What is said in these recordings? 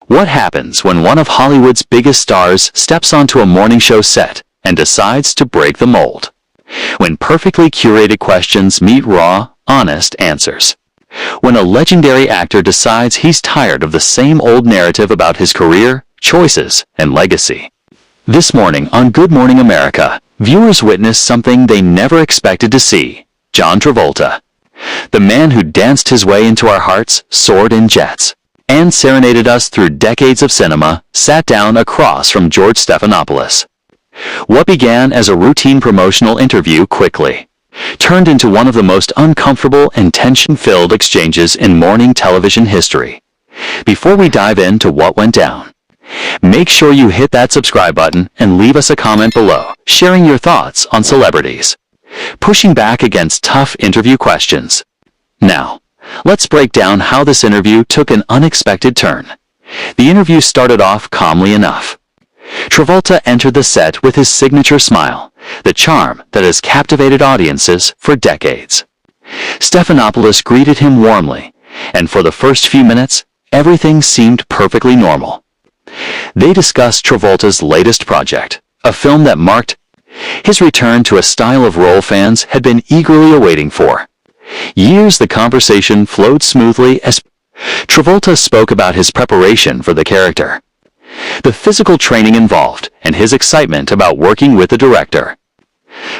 What happens when one of Hollywood's biggest stars steps onto a morning show set and decides to break the mold? When perfectly curated questions meet raw, honest answers. When a legendary actor decides he's tired of the same old narrative about his career, choices, and legacy. This morning on Good Morning America, viewers witnessed something they never expected to see: John Travolta. The man who danced his way into our hearts, soared in jets, and serenaded us through decades of cinema, sat down across from George Stephanopoulos. What began as a routine promotional interview quickly turned into one of the most uncomfortable and tension-filled exchanges in morning television history. Before we dive into what went down, make sure you hit that subscribe button and leave us a comment below, sharing your thoughts on celebrities pushing back against tough interview questions. Now, let's break down how this interview took an unexpected turn. The interview started off calmly enough. Travolta entered the set with his signature smile, the charm that has captivated audiences for decades. Stephanopoulos greeted him warmly, and for the first few minutes, everything seemed perfectly normal. They discussed Travolta's latest project, a film that marked his return to a style of role fans had been eagerly awaiting for years. The conversation flowed smoothly as Travolta spoke about his preparation for the character, the physical training involved, and his excitement about working with the director.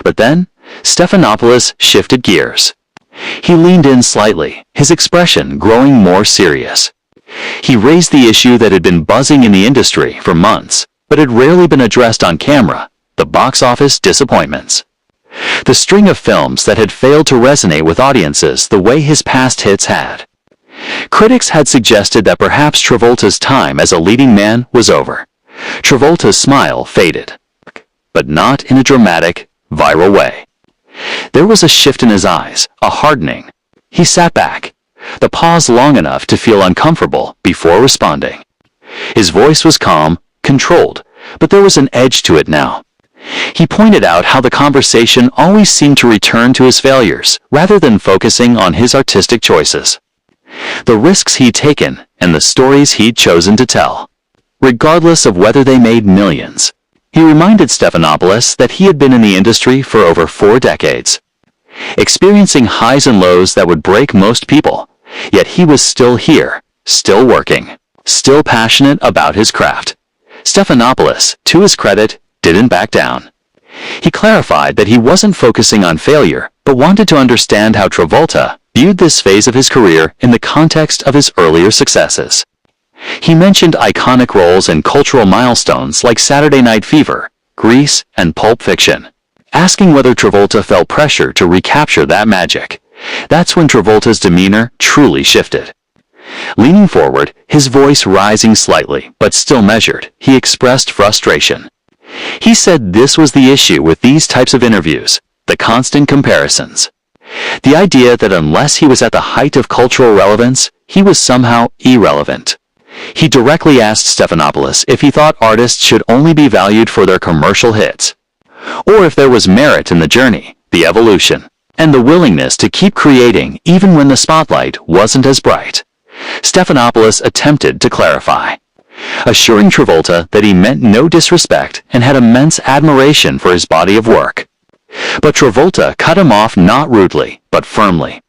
But then, Stephanopoulos shifted gears. He leaned in slightly, his expression growing more serious. He raised the issue that had been buzzing in the industry for months, but had rarely been addressed on camera: the box office disappointments. The string of films that had failed to resonate with audiences the way his past hits had. Critics had suggested that perhaps Travolta's time as a leading man was over. Travolta's smile faded, but not in a dramatic, viral way. There was a shift in his eyes, a hardening. He sat back, the pause long enough to feel uncomfortable before responding. His voice was calm, controlled, but there was an edge to it now. He pointed out how the conversation always seemed to return to his failures, rather than focusing on his artistic choices, the risks he'd taken, and the stories he'd chosen to tell, regardless of whether they made millions. He reminded Stephanopoulos that he had been in the industry for over 4 decades, experiencing highs and lows that would break most people, yet he was still here, still working, still passionate about his craft. Stephanopoulos, to his credit, didn't back down. He clarified that he wasn't focusing on failure, but wanted to understand how Travolta viewed this phase of his career in the context of his earlier successes. He mentioned iconic roles and cultural milestones like Saturday Night Fever, Grease, and Pulp Fiction, asking whether Travolta felt pressure to recapture that magic. That's when Travolta's demeanor truly shifted. Leaning forward, his voice rising slightly, but still measured, he expressed frustration. He said this was the issue with these types of interviews: the constant comparisons. The idea that unless he was at the height of cultural relevance, he was somehow irrelevant. He directly asked Stephanopoulos if he thought artists should only be valued for their commercial hits, or if there was merit in the journey, the evolution, and the willingness to keep creating even when the spotlight wasn't as bright. Stephanopoulos attempted to clarify, assuring Travolta that he meant no disrespect and had immense admiration for his body of work. But Travolta cut him off, not rudely, but firmly.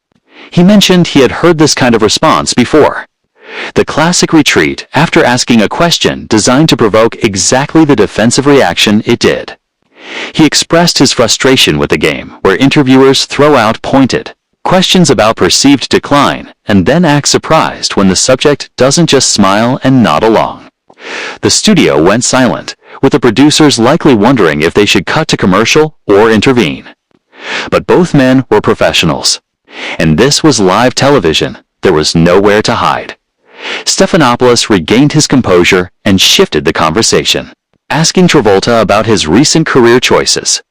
He mentioned he had heard this kind of response before. The classic retreat after asking a question designed to provoke exactly the defensive reaction it did. He expressed his frustration with the game, where interviewers throw out pointed questions about perceived decline and then act surprised when the subject doesn't just smile and nod along. The studio went silent, with the producers likely wondering if they should cut to commercial or intervene. But both men were professionals, and this was live television. There was nowhere to hide. Stephanopoulos regained his composure and shifted the conversation, asking Travolta about his recent career choices.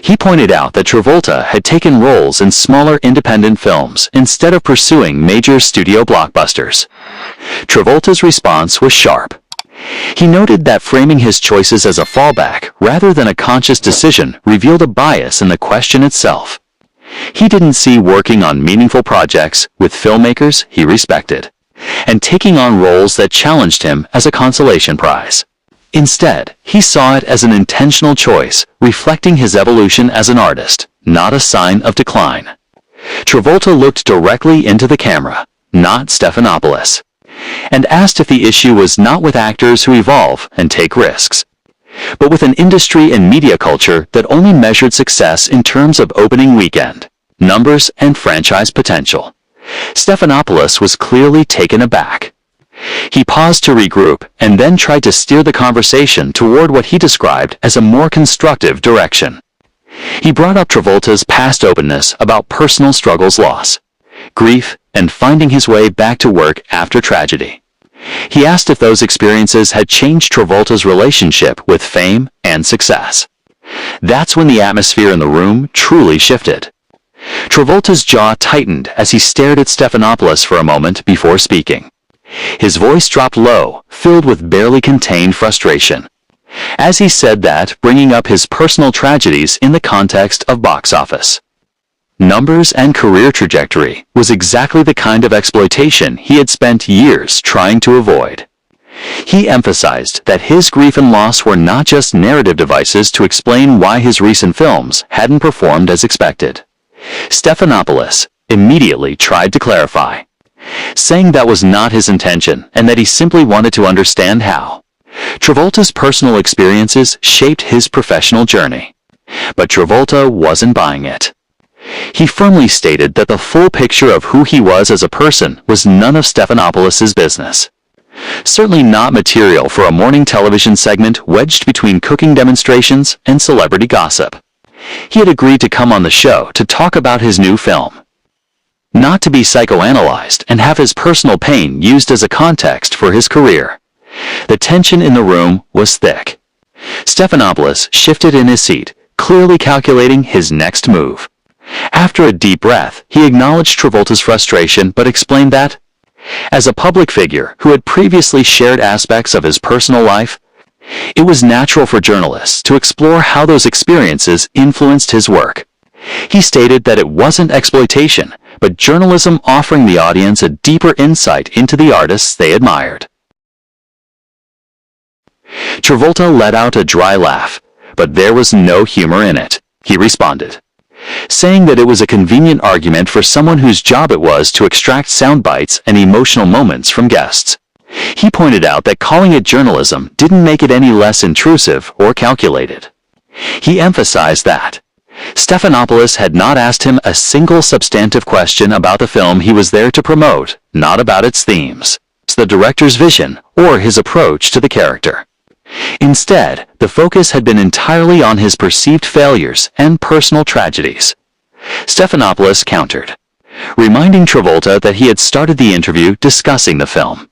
He pointed out that Travolta had taken roles in smaller independent films instead of pursuing major studio blockbusters. Travolta's response was sharp. He noted that framing his choices as a fallback rather than a conscious decision revealed a bias in the question itself. He didn't see working on meaningful projects with filmmakers he respected. and taking on roles that challenged him as a consolation prize. Instead, he saw it as an intentional choice, reflecting his evolution as an artist, not a sign of decline. Travolta looked directly into the camera, not Stephanopoulos, and asked if the issue was not with actors who evolve and take risks, but with an industry and media culture that only measured success in terms of opening weekend, numbers, and franchise potential. Stephanopoulos was clearly taken aback. He paused to regroup and then tried to steer the conversation toward what he described as a more constructive direction. He brought up Travolta's past openness about personal struggles, loss, grief, and finding his way back to work after tragedy. He asked if those experiences had changed Travolta's relationship with fame and success. That's when the atmosphere in the room truly shifted. Travolta's jaw tightened as he stared at Stephanopoulos for a moment before speaking. His voice dropped low, filled with barely contained frustration, as he said that, bringing up his personal tragedies in the context of box office, numbers, and career trajectory was exactly the kind of exploitation he had spent years trying to avoid. He emphasized that his grief and loss were not just narrative devices to explain why his recent films hadn't performed as expected. Stephanopoulos immediately tried to clarify, saying that was not his intention and that he simply wanted to understand how Travolta's personal experiences shaped his professional journey. But Travolta wasn't buying it. He firmly stated that the full picture of who he was as a person was none of Stephanopoulos' business. Certainly not material for a morning television segment wedged between cooking demonstrations and celebrity gossip. He had agreed to come on the show to talk about his new film, not to be psychoanalyzed and have his personal pain used as a context for his career. The tension in the room was thick. Stephanopoulos shifted in his seat, clearly calculating his next move. After a deep breath, he acknowledged Travolta's frustration but explained that, as a public figure who had previously shared aspects of his personal life, it was natural for journalists to explore how those experiences influenced his work. He stated that it wasn't exploitation, but journalism offering the audience a deeper insight into the artists they admired. Travolta let out a dry laugh, but there was no humor in it. He responded, saying that it was a convenient argument for someone whose job it was to extract sound bites and emotional moments from guests. He pointed out that calling it journalism didn't make it any less intrusive or calculated. He emphasized that Stephanopoulos had not asked him a single substantive question about the film he was there to promote, not about its themes, the director's vision, or his approach to the character. Instead, the focus had been entirely on his perceived failures and personal tragedies. Stephanopoulos countered, reminding Travolta that he had started the interview discussing the film.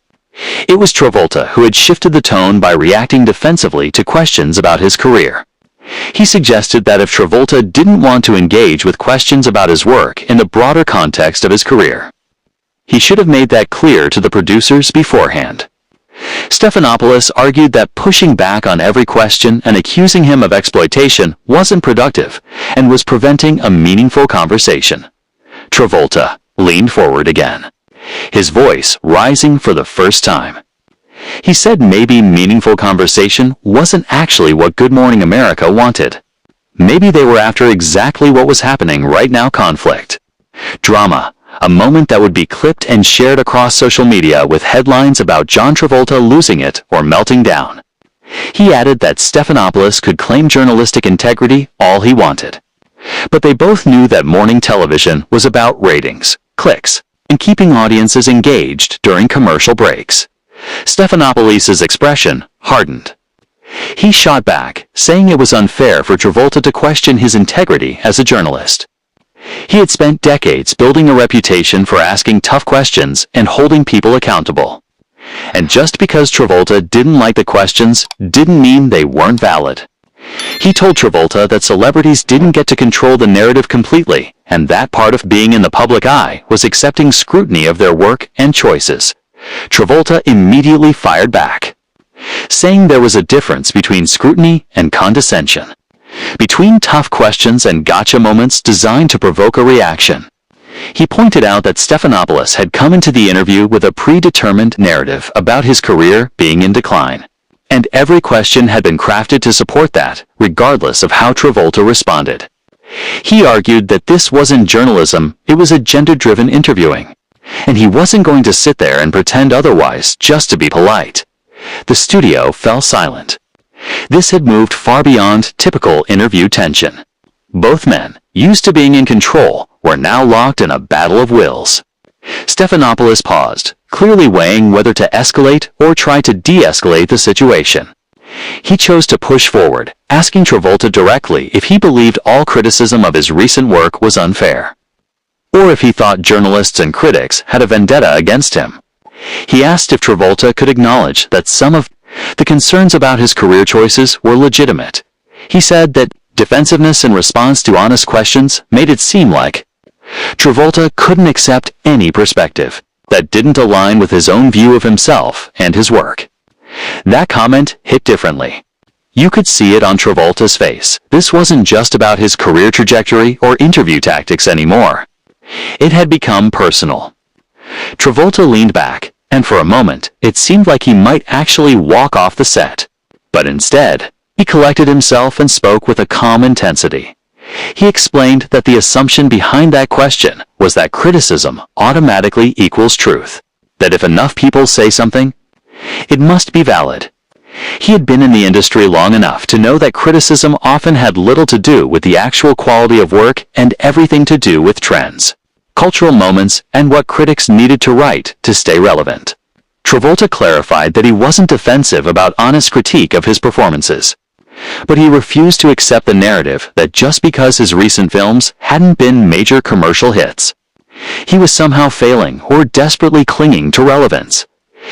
It was Travolta who had shifted the tone by reacting defensively to questions about his career. He suggested that if Travolta didn't want to engage with questions about his work in the broader context of his career, he should have made that clear to the producers beforehand. Stephanopoulos argued that pushing back on every question and accusing him of exploitation wasn't productive and was preventing a meaningful conversation. Travolta leaned forward again, his voice rising for the first time. He said maybe meaningful conversation wasn't actually what Good Morning America wanted. Maybe they were after exactly what was happening right now: conflict, drama, a moment that would be clipped and shared across social media with headlines about John Travolta losing it or melting down. He added that Stephanopoulos could claim journalistic integrity all he wanted, but they both knew that morning television was about ratings, clicks, and keeping audiences engaged during commercial breaks. Stephanopoulos' expression hardened. He shot back, saying it was unfair for Travolta to question his integrity as a journalist. He had spent decades building a reputation for asking tough questions and holding people accountable. And just because Travolta didn't like the questions didn't mean they weren't valid. He told Travolta that celebrities didn't get to control the narrative completely, and that part of being in the public eye was accepting scrutiny of their work and choices. Travolta immediately fired back, saying there was a difference between scrutiny and condescension, between tough questions and gotcha moments designed to provoke a reaction. He pointed out that Stephanopoulos had come into the interview with a predetermined narrative about his career being in decline, and every question had been crafted to support that, regardless of how Travolta responded. He argued that this wasn't journalism, it was agenda-driven interviewing, and he wasn't going to sit there and pretend otherwise just to be polite. The studio fell silent. This had moved far beyond typical interview tension. Both men, used to being in control, were now locked in a battle of wills. Stephanopoulos paused, clearly weighing whether to escalate or try to de-escalate the situation. He chose to push forward, asking Travolta directly if he believed all criticism of his recent work was unfair, or if he thought journalists and critics had a vendetta against him. He asked if Travolta could acknowledge that some of the concerns about his career choices were legitimate. He said that defensiveness in response to honest questions made it seem like Travolta couldn't accept any perspective that didn't align with his own view of himself and his work. That comment hit differently. You could see it on Travolta's face. This wasn't just about his career trajectory or interview tactics anymore. It had become personal. Travolta leaned back, and for a moment, it seemed like he might actually walk off the set. But instead, he collected himself and spoke with a calm intensity. He explained that the assumption behind that question was that criticism automatically equals truth, that if enough people say something, it must be valid. He had been in the industry long enough to know that criticism often had little to do with the actual quality of work and everything to do with trends, cultural moments, and what critics needed to write to stay relevant. Travolta clarified that he wasn't defensive about honest critique of his performances, but he refused to accept the narrative that just because his recent films hadn't been major commercial hits, he was somehow failing or desperately clinging to relevance.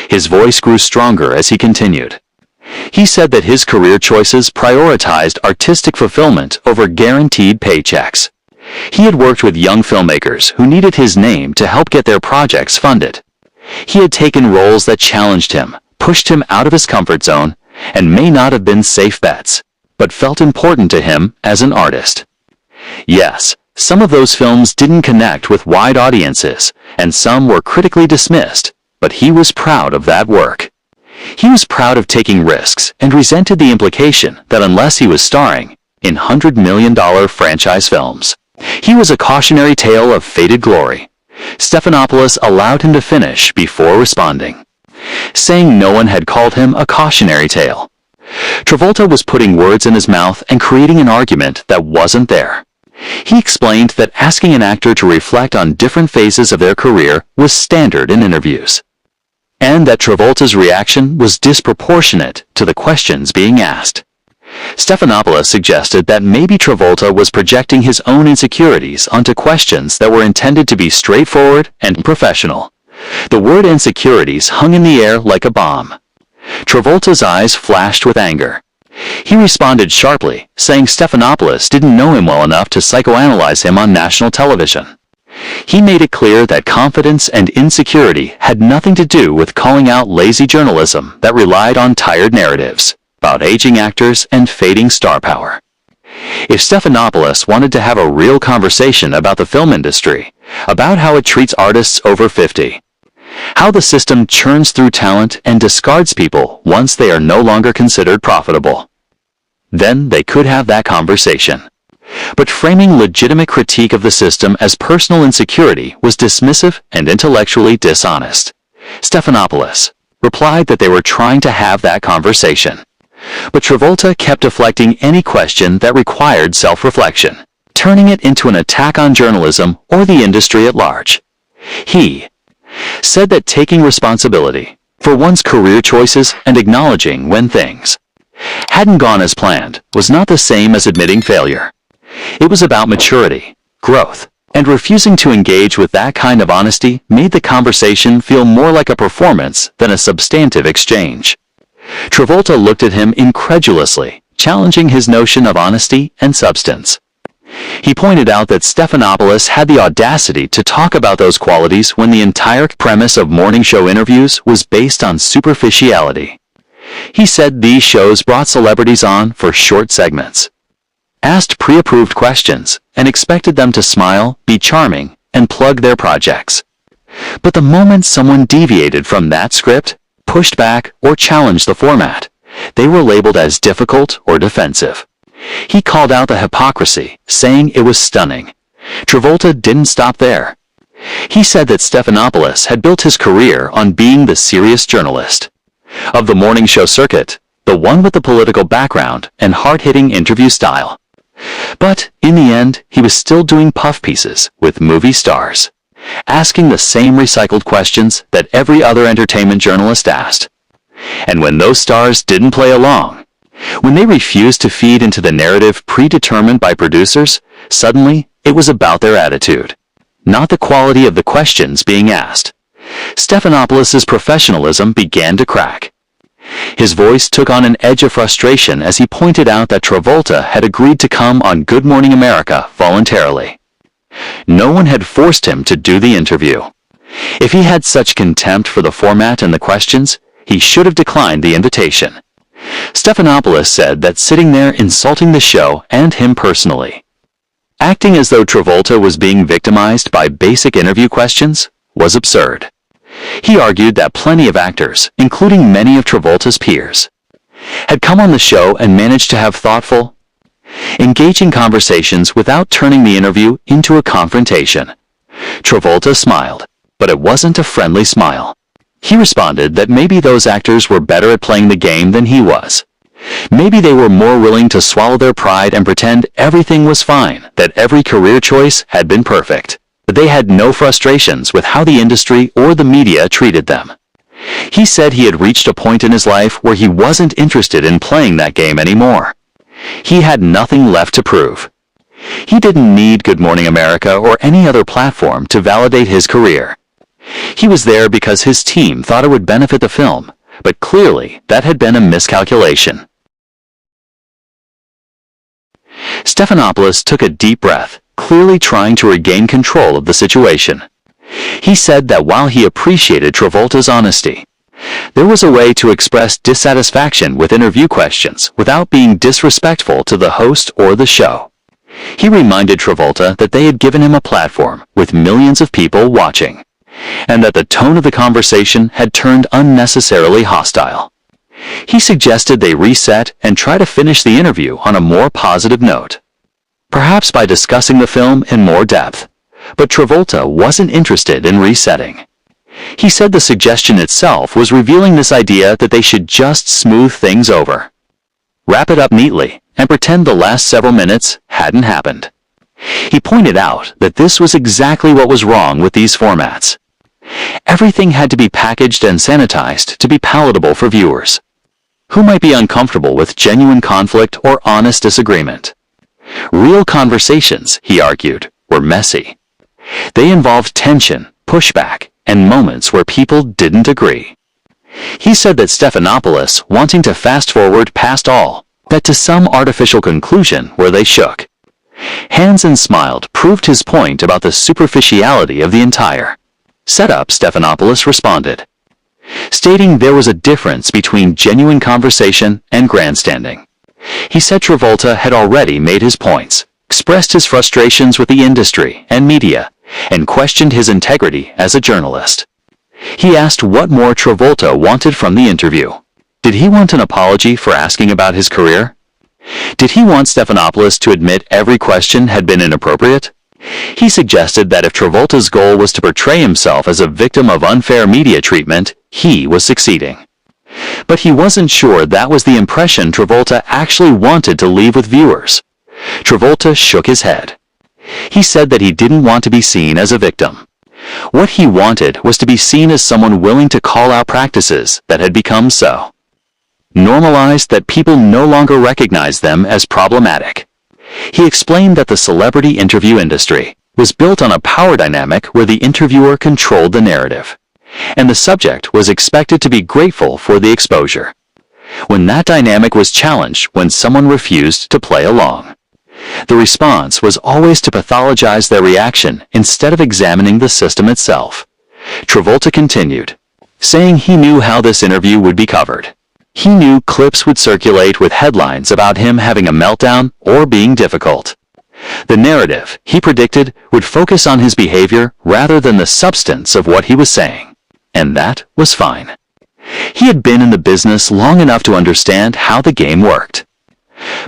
His voice grew stronger as he continued. He said that his career choices prioritized artistic fulfillment over guaranteed paychecks. He had worked with young filmmakers who needed his name to help get their projects funded. He had taken roles that challenged him, pushed him out of his comfort zone, and may not have been safe bets, but felt important to him as an artist. Yes, some of those films didn't connect with wide audiences, and some were critically dismissed, but he was proud of that work. He was proud of taking risks and resented the implication that unless he was starring in $100 million franchise films, he was a cautionary tale of faded glory. Stephanopoulos allowed him to finish before responding, saying no one had called him a cautionary tale. Travolta was putting words in his mouth and creating an argument that wasn't there. He explained that asking an actor to reflect on different phases of their career was standard in interviews, and that Travolta's reaction was disproportionate to the questions being asked. Stephanopoulos suggested that maybe Travolta was projecting his own insecurities onto questions that were intended to be straightforward and professional. The word insecurities hung in the air like a bomb. Travolta's eyes flashed with anger. He responded sharply, saying Stephanopoulos didn't know him well enough to psychoanalyze him on national television. He made it clear that confidence and insecurity had nothing to do with calling out lazy journalism that relied on tired narratives about aging actors and fading star power. If Stephanopoulos wanted to have a real conversation about the film industry, about how it treats artists over 50, how the system churns through talent and discards people once they are no longer considered profitable, then they could have that conversation. But framing legitimate critique of the system as personal insecurity was dismissive and intellectually dishonest. Stephanopoulos replied that they were trying to have that conversation, but Travolta kept deflecting any question that required self-reflection, turning it into an attack on journalism or the industry at large. He said that taking responsibility for one's career choices and acknowledging when things hadn't gone as planned was not the same as admitting failure. It was about maturity, growth, and refusing to engage with that kind of honesty made the conversation feel more like a performance than a substantive exchange. Travolta looked at him incredulously, challenging his notion of honesty and substance. He pointed out that Stephanopoulos had the audacity to talk about those qualities when the entire premise of morning show interviews was based on superficiality. He said these shows brought celebrities on for short segments, asked pre-approved questions, and expected them to smile, be charming, and plug their projects. But the moment someone deviated from that script, pushed back, or challenged the format, they were labeled as difficult or defensive. He called out the hypocrisy, saying it was stunning. Travolta didn't stop there. He said that Stephanopoulos had built his career on being the serious journalist of the morning show circuit, the one with the political background and hard-hitting interview style. But, in the end, he was still doing puff pieces with movie stars, asking the same recycled questions that every other entertainment journalist asked. And when those stars didn't play along, when they refused to feed into the narrative predetermined by producers, suddenly it was about their attitude, not the quality of the questions being asked. Stephanopoulos' professionalism began to crack. His voice took on an edge of frustration as he pointed out that Travolta had agreed to come on Good Morning America voluntarily. No one had forced him to do the interview. If he had such contempt for the format and the questions, he should have declined the invitation. Stephanopoulos said that sitting there insulting the show and him personally, acting as though Travolta was being victimized by basic interview questions, was absurd. He argued that plenty of actors, including many of Travolta's peers, had come on the show and managed to have thoughtful, engaging conversations without turning the interview into a confrontation. Travolta smiled, but it wasn't a friendly smile. He responded that maybe those actors were better at playing the game than he was. Maybe they were more willing to swallow their pride and pretend everything was fine, that every career choice had been perfect. But they had no frustrations with how the industry or the media treated them. He said he had reached a point in his life where he wasn't interested in playing that game anymore. He had nothing left to prove. He didn't need Good Morning America or any other platform to validate his career. He was there because his team thought it would benefit the film, but clearly that had been a miscalculation. Stephanopoulos took a deep breath, clearly trying to regain control of the situation. He said that while he appreciated Travolta's honesty, there was a way to express dissatisfaction with interview questions without being disrespectful to the host or the show. He reminded Travolta that they had given him a platform with millions of people watching, and that the tone of the conversation had turned unnecessarily hostile. He suggested they reset and try to finish the interview on a more positive note, perhaps by discussing the film in more depth. But Travolta wasn't interested in resetting. He said the suggestion itself was revealing this idea that they should just smooth things over, wrap it up neatly, and pretend the last several minutes hadn't happened. He pointed out that this was exactly what was wrong with these formats. Everything had to be packaged and sanitized to be palatable for viewers, who might be uncomfortable with genuine conflict or honest disagreement. Real conversations, he argued, were messy. They involved tension, pushback, and moments where people didn't agree. He said that Stephanopoulos, wanting to fast-forward past all, that to some artificial conclusion where they shook hands and smiled, proved his point about the superficiality of the entire setup. Stephanopoulos responded, stating there was a difference between genuine conversation and grandstanding. He said Travolta had already made his points, expressed his frustrations with the industry and media, and questioned his integrity as a journalist. He asked what more Travolta wanted from the interview. Did he want an apology for asking about his career? Did he want Stephanopoulos to admit every question had been inappropriate? He suggested that if Travolta's goal was to portray himself as a victim of unfair media treatment, he was succeeding. But he wasn't sure that was the impression Travolta actually wanted to leave with viewers. Travolta shook his head. He said that he didn't want to be seen as a victim. What he wanted was to be seen as someone willing to call out practices that had become so normalized that people no longer recognized them as problematic. He explained that the celebrity interview industry was built on a power dynamic where the interviewer controlled the narrative, and the subject was expected to be grateful for the exposure. When that dynamic was challenged, when someone refused to play along, the response was always to pathologize their reaction instead of examining the system itself. Travolta continued, saying he knew how this interview would be covered. He knew clips would circulate with headlines about him having a meltdown or being difficult. The narrative, he predicted, would focus on his behavior rather than the substance of what he was saying. And that was fine. He had been in the business long enough to understand how the game worked.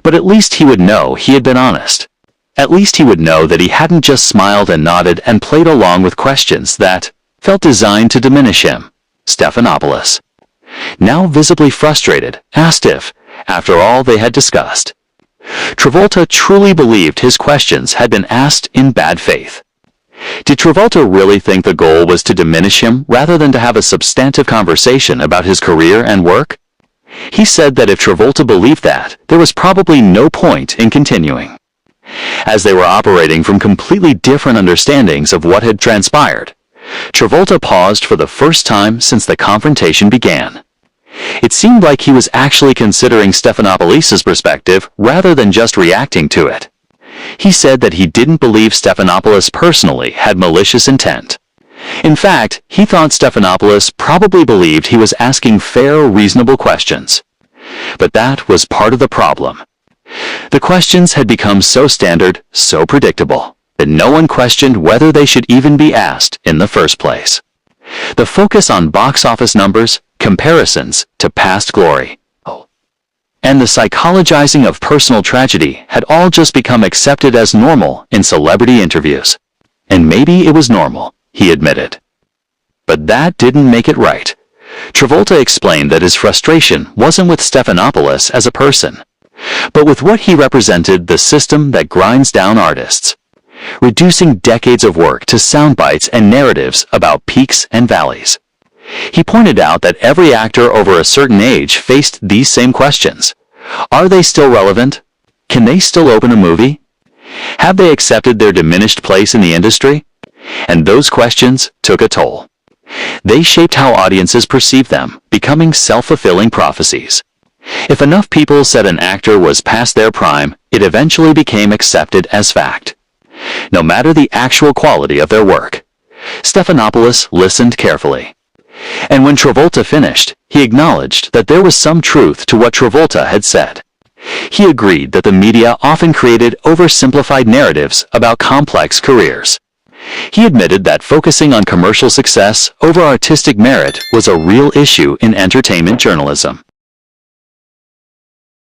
But at least he would know he had been honest. At least he would know that he hadn't just smiled and nodded and played along with questions that felt designed to diminish him. Stephanopoulos, now visibly frustrated, asked if, after all they had discussed, Travolta truly believed his questions had been asked in bad faith. Did Travolta really think the goal was to diminish him rather than to have a substantive conversation about his career and work? He said that if Travolta believed that, there was probably no point in continuing. As they were operating from completely different understandings of what had transpired, Travolta paused for the first time since the confrontation began. It seemed like he was actually considering Stephanopoulos' perspective rather than just reacting to it. He said that he didn't believe Stephanopoulos personally had malicious intent. In fact, he thought Stephanopoulos probably believed he was asking fair, reasonable questions. But that was part of the problem. The questions had become so standard, so predictable, that no one questioned whether they should even be asked in the first place. The focus on box office numbers, comparisons to past glory, and the psychologizing of personal tragedy had all just become accepted as normal in celebrity interviews. And maybe it was normal, he admitted. But that didn't make it right. Travolta explained that his frustration wasn't with Stephanopoulos as a person, but with what he represented, the system that grinds down artists, reducing decades of work to sound bites and narratives about peaks and valleys. He pointed out that every actor over a certain age faced these same questions. Are they still relevant? Can they still open a movie? Have they accepted their diminished place in the industry? And those questions took a toll. They shaped how audiences perceived them, becoming self-fulfilling prophecies. If enough people said an actor was past their prime, it eventually became accepted as fact, no matter the actual quality of their work. Stephanopoulos listened carefully. And when Travolta finished, he acknowledged that there was some truth to what Travolta had said. He agreed that the media often created oversimplified narratives about complex careers. He admitted that focusing on commercial success over artistic merit was a real issue in entertainment journalism.